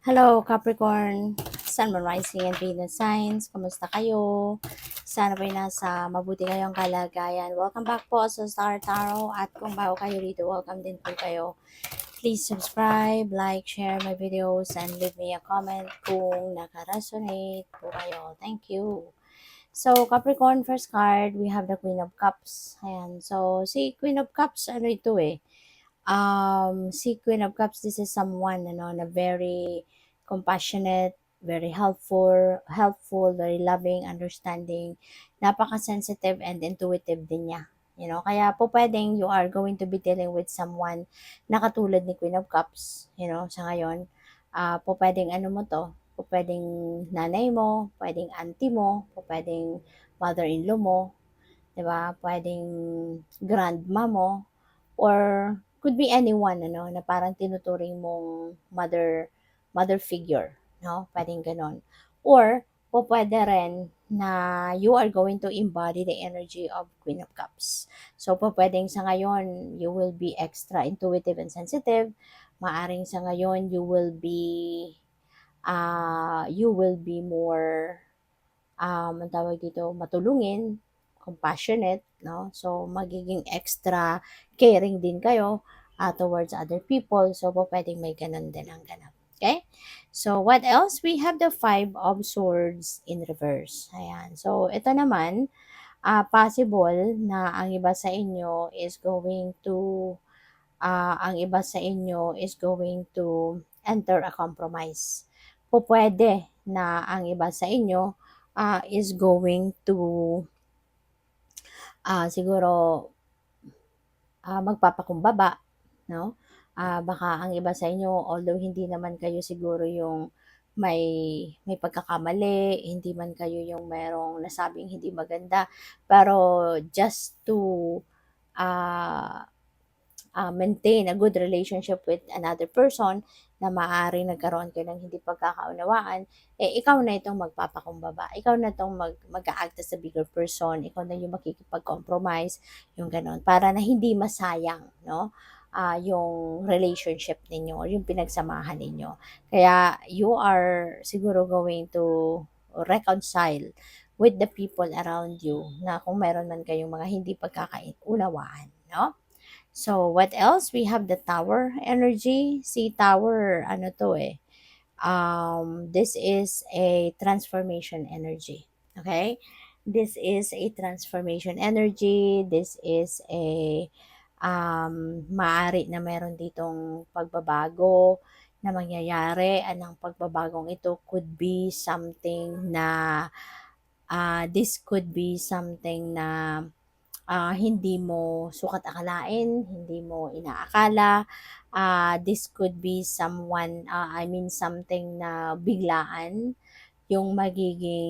Hello, Capricorn, Sun, Moon, Rising, and Venus signs. Kumusta kayo? Sana ba'y nasa mabuti kayong kalagayan. Welcome back po sa Star Tarot. At kung bago kayo dito, welcome din po kayo. Please subscribe, like, share my videos, and leave me a comment kung naka-resonate po kayo. Thank you. So, Capricorn, first card, we have the Queen of Cups. Ayan. So, si Queen of Cups, ano ito eh? Si Queen of Cups, this is someone na very compassionate, very helpful, very loving, understanding, napaka-sensitive and intuitive din niya. Kaya po pwedeng you are going to be dealing with someone na katulad ni Queen of Cups, sa ngayon. Po pwedeng ano mo to, po pwedeng nanay mo, pwedeng auntie mo, po pwedeng mother-in-law mo, 'di ba? Pwedeng grandma mo, or could be anyone na parang tinuturing mong mother figure, no? Pwedeng ganon. Or pwede rin na you are going to embody the energy of Queen of Cups. So pwedeng sa ngayon you will be extra intuitive and sensitive. Maaring sa ngayon you will be more ang tawag dito, matulungin, compassionate, no? So, magiging extra caring din kayo towards other people. So, pwedeng may ganun din ang ganap. Okay? So, what else? We have the Five of Swords in reverse. Ayan. So, ito naman, possible na ang iba sa inyo is going to enter a compromise. Pwede na ang iba sa inyo is going to siguro magpapakumbaba, no? Baka ang iba sa inyo, although hindi naman kayo siguro yung may pagkakamali, hindi man kayo yung merong nasabing hindi maganda, pero just to maintain a good relationship with another person na maaaring nagkaroon kayo ng hindi pagkakaunawaan, ikaw na itong magpapakumbaba. Ikaw na itong mag-a-act as a bigger person. Ikaw na yung makikipag-compromise, yung ganon. Para na hindi masayang, no? Yung relationship ninyo or yung pinagsamahan ninyo. Kaya you are siguro going to reconcile with the people around you na kung meron man kayong mga hindi pagkakaunawaan, no? So, what else? We have the tower energy. Si tower, ano to eh. This is a transformation energy. Okay? This is a transformation energy. This is a maaari na meron ditong pagbabago na mangyayari. Anong pagbabagong ito could be something na this could be something na hindi mo sukat akalain, hindi mo inaakala. This could be something na biglaan yung magiging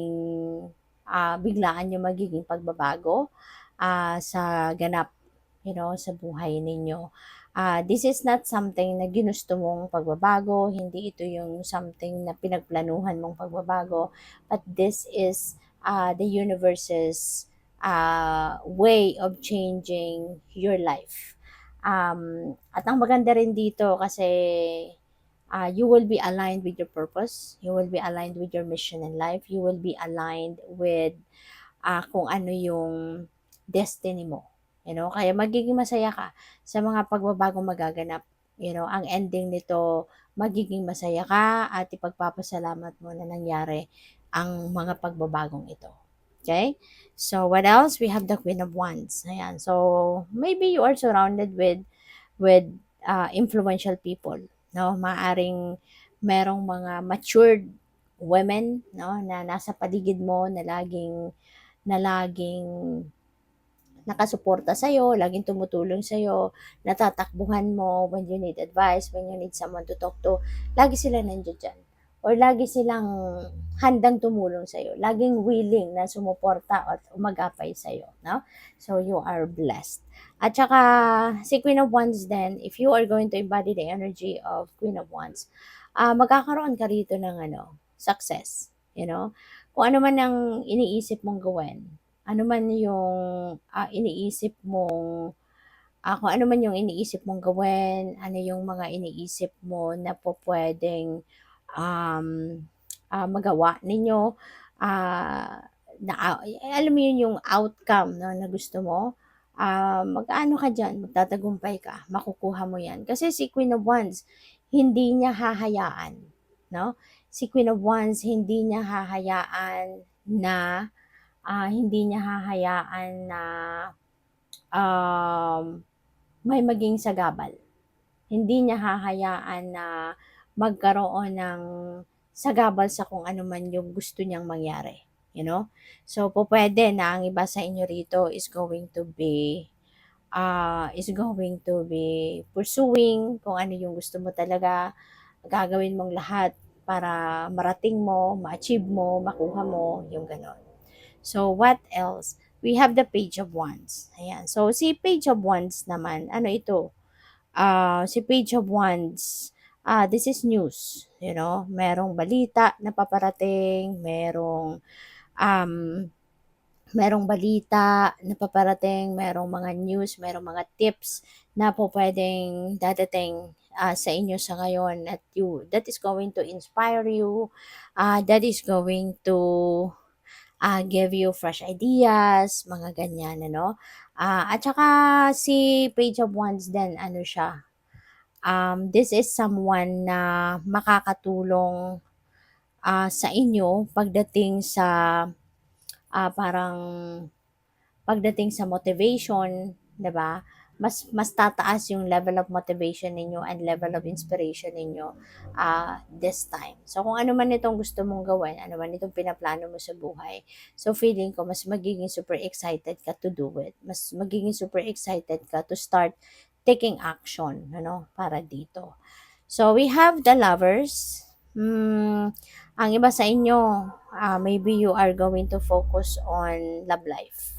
pagbabago sa ganap, sa buhay ninyo. This is not something na ginusto mong pagbabago, hindi ito yung something na pinagplanuhan mong pagbabago, but this is the universe's way of changing your life. At ang maganda rin dito kasi you will be aligned with your purpose, you will be aligned with your mission in life, you will be aligned with kung ano yung destiny mo. Kaya magiging masaya ka sa mga pagbabagong magaganap. Ang ending nito, magiging masaya ka at ipagpapasalamat mo na nangyari ang mga pagbabagong ito. Okay? So, what else? We have the Queen of Wands. Ayan. So, maybe you are surrounded with influential people, no? Maaring merong mga matured women, no, na nasa paligid mo na laging nakasuporta sa'yo, laging tumutulong sa'yo, natatakbuhan mo when you need advice, when you need someone to talk to. Lagi sila nandiyan dyan. Or lagi silang handang tumulong sa'yo. Laging willing na sumuporta at umagapay sa'yo. No? So, you are blessed. At saka, si Queen of Wands din, if you are going to embody the energy of Queen of Wands, magkakaroon ka rito ng success. Kung ano man ang iniisip mong gawin, ano man yung iniisip mong kung ano man yung iniisip mong gawin, ano yung mga iniisip mo na po pwedeng um, magawa ninyo, na alam mo yun yung outcome, no, na gusto mo, mag-aano ka diyan, magtatagumpay ka, makukuha mo yan. Kasi si Queen of Wands, hindi niya hahayaan, no? Si Queen of Wands, hindi niya hahayaan na, hindi niya hahayaan na may maging sagabal. Hindi niya hahayaan na magkaroon ng sagabal sa kung ano man yung gusto niyang mangyari. You know? So, po pwede na ang iba sa inyo rito is going to be pursuing kung ano yung gusto mo talaga. Gagawin mong lahat para marating mo, ma-achieve mo, makuha mo, yung ganon. So, what else? We have the Page of Wands. Ayan. So, si Page of Wands naman, ano ito? Si Page of Wands, this is news, you know, merong balita na paparating, um, merong balita na paparating, merong mga news, merong mga tips na po pwedeng dadating sa inyo sa ngayon that is going to inspire you, that is going to give you fresh ideas, mga ganyan, ano. At saka si Page of Wands din, ano siya, this is someone na makakatulong sa inyo parang pagdating sa motivation, 'di ba? Mas tataas yung level of motivation ninyo and level of inspiration ninyo this time. So kung ano man itong gusto mong gawin, ano man itong pinaplano mo sa buhay, so feeling ko mas magiging super excited ka to do it. Mas magiging super excited ka to start taking action, ano, para dito. So we have the Lovers. Ang iba sa inyo, maybe you are going to focus on love life.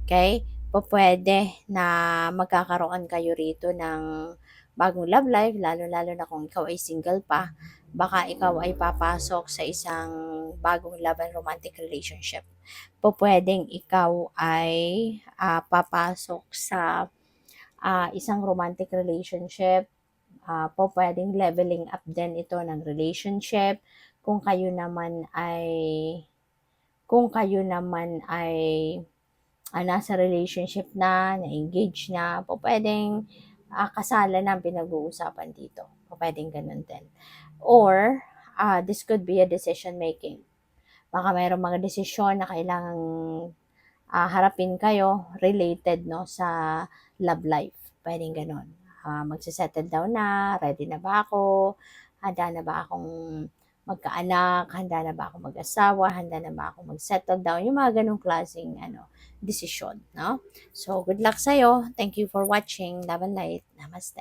Okay? Pwede na magkakaroon kayo rito ng bagong love life, lalo-lalo na kung ikaw ay single pa. Baka ikaw ay papasok sa isang bagong love and romantic relationship. Pwedeng ikaw ay papasok sa isang romantic relationship. Pwedeng leveling up din ito ng relationship. Kung kayo naman ay nasa relationship na-engage na, pwedeng kasalan na ang pinag-uusapan dito. Pwedeng ganun din. Or, this could be a decision making. Baka mayroong mga desisyon na kailangang harapin kayo related, no, sa love life. Pwedeng ganun. Magsisettle down na, ready na ba ako, handa na ba akong magkaanak, handa na ba ako mag-asawa, handa na ba ako mag-settle down, yung mga ganung klaseng desisyon, no? So, good luck sa'yo. Thank you for watching. Love and light. Namaste.